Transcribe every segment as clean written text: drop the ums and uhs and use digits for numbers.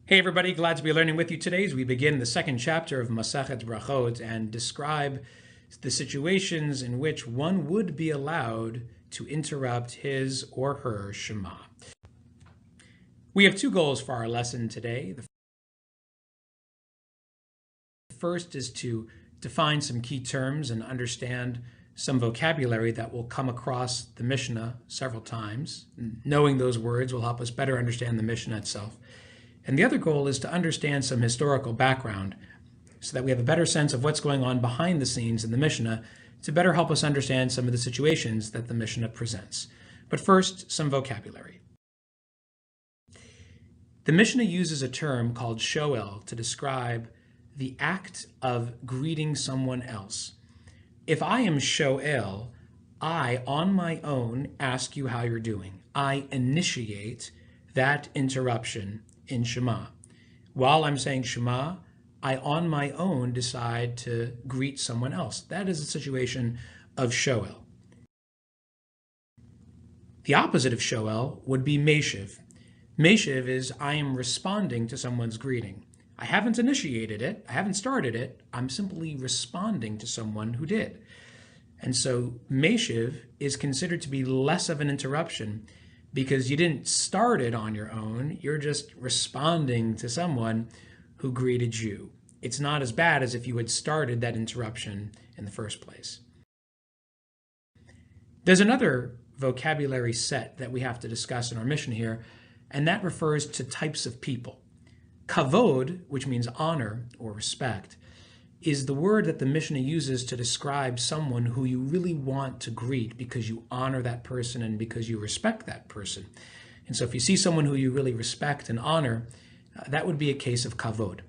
Hey everybody, glad to be learning with you today as we begin the second chapter of Masachet Brachot and describe the situations in which one would be allowed to interrupt his or her Shema. We have two goals for our lesson today. The first is to define some key terms and understand some vocabulary that will come across the Mishnah several times. Knowing those words will help us better understand the Mishnah itself. And the other goal is to understand some historical background so that we have a better sense of what's going on behind the scenes in the Mishnah to better help us understand some of the situations that the Mishnah presents. But first, some vocabulary. The Mishnah uses a term called shoel to describe the act of greeting someone else. If I am shoel, I, on my own, ask you how you're doing. I initiate that interruption in Shema. While I'm saying Shema, I on my own decide to greet someone else. That is a situation of shoel. The opposite of shoel would be meshiv. Meshiv is I am responding to someone's greeting. I haven't initiated it, I haven't started it, I'm simply responding to someone who did. And so meshiv is considered to be less of an interruption because you didn't start it on your own, you're just responding to someone who greeted you. It's not as bad as if you had started that interruption in the first place. There's another vocabulary set that we have to discuss in our mission here, and that refers to types of people. Kavod, which means honor or respect, is the word that the Mishnah uses to describe someone who you really want to greet because you honor that person and because you respect that person. And so if you see someone who you really respect and honor, that would be a case of kavod.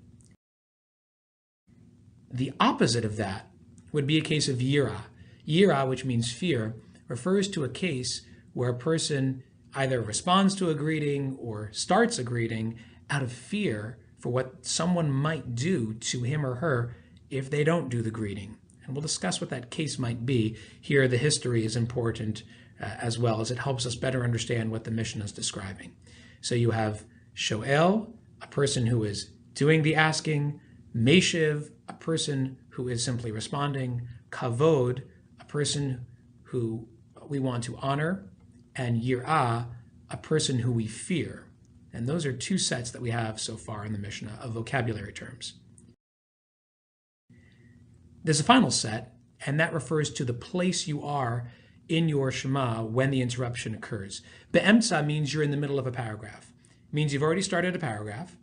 The opposite of that would be a case of yira. Yira, which means fear, refers to a case where a person either responds to a greeting or starts a greeting out of fear for what someone might do to him or her if they don't do the greeting. And we'll discuss what that case might be. Here, the history is important as well, as it helps us better understand what the Mishnah is describing. So you have shoel, a person who is doing the asking, meshiv, a person who is simply responding, kavod, a person who we want to honor, and yirah, a person who we fear. And those are two sets that we have so far in the Mishnah of vocabulary terms. There's a final set, and that refers to the place you are in your Shema when the interruption occurs. Be'emtza means you're in the middle of a paragraph. It means you've already started a paragraph,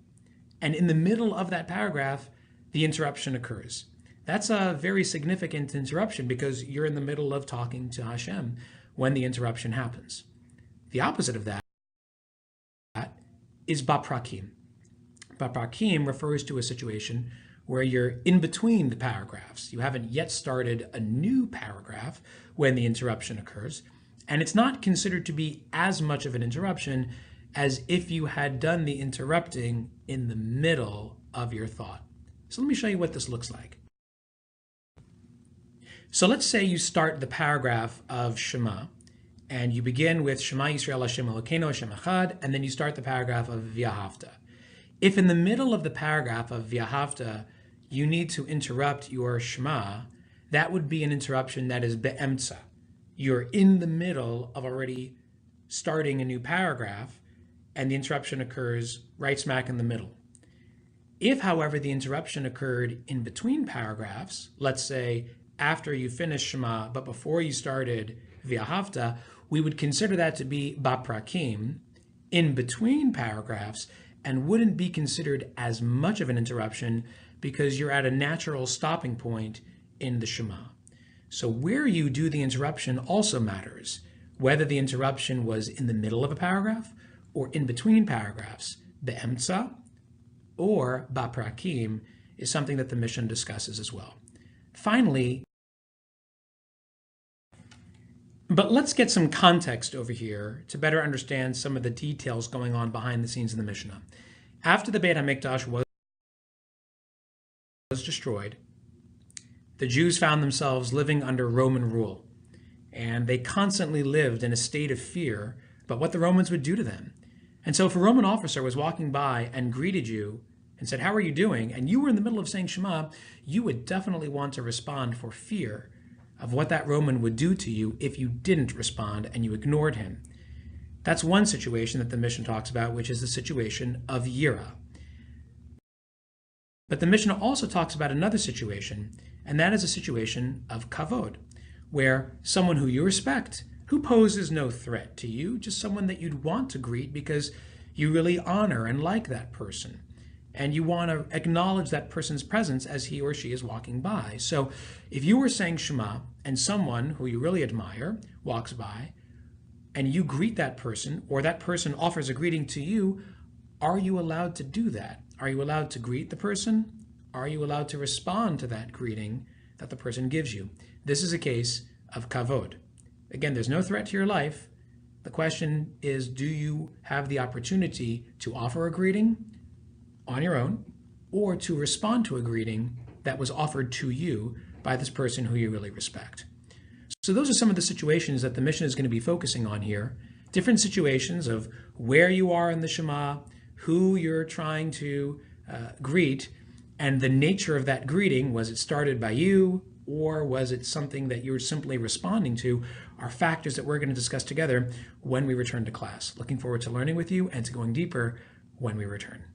and in the middle of that paragraph, the interruption occurs. That's a very significant interruption because you're in the middle of talking to Hashem when the interruption happens. The opposite of that is baprakim. Baprakim refers to a situation where you're in between the paragraphs. You haven't yet started a new paragraph when the interruption occurs, and it's not considered to be as much of an interruption as if you had done the interrupting in the middle of your thought. So let me show you what this looks like. So let's say you start the paragraph of Shema, and you begin with Shema Yisrael Hashem Elokeinu Hashem Echad, and then you start the paragraph of V'ahavta. If in the middle of the paragraph of V'ahavta you need to interrupt your Shema, that would be an interruption that is be'emtza. You're in the middle of already starting a new paragraph, and the interruption occurs right smack in the middle. If, however, the interruption occurred in between paragraphs, let's say after you finished Shema, but before you started V'ahavta, we would consider that to be baprakim, in between paragraphs, and wouldn't be considered as much of an interruption because you're at a natural stopping point in the Shema. So where you do the interruption also matters, whether the interruption was in the middle of a paragraph or in between paragraphs. Be'emtza or baprakim is something that the Mishnah discusses as well. Finally, but let's get some context over here to better understand some of the details going on behind the scenes in the Mishnah. After the Beit HaMikdash was destroyed, the Jews found themselves living under Roman rule, and they constantly lived in a state of fear about what the Romans would do to them. And so if a Roman officer was walking by and greeted you and said, "How are you doing?" and you were in the middle of saying Shema, you would definitely want to respond for fear of what that Roman would do to you if you didn't respond and you ignored him. That's one situation that the Mishnah talks about, which is the situation of Yira. But the Mishnah also talks about another situation, and that is a situation of Kavod, where someone who you respect, who poses no threat to you, just someone that you'd want to greet because you really honor and like that person, and you want to acknowledge that person's presence as he or she is walking by. So if you were saying Shema and someone who you really admire walks by, and you greet that person, or that person offers a greeting to you, are you allowed to do that? Are you allowed to greet the person? Are you allowed to respond to that greeting that the person gives you? This is a case of kavod. Again, there's no threat to your life. The question is, do you have the opportunity to offer a greeting on your own, or to respond to a greeting that was offered to you by this person who you really respect? So those are some of the situations that the Mishnah is going to be focusing on here. Different situations of where you are in the Shema, who you're trying to greet, and the nature of that greeting. Was it started by you, or was it something that you're simply responding to, are factors that we're going to discuss together when we return to class. Looking forward to learning with you and to going deeper when we return.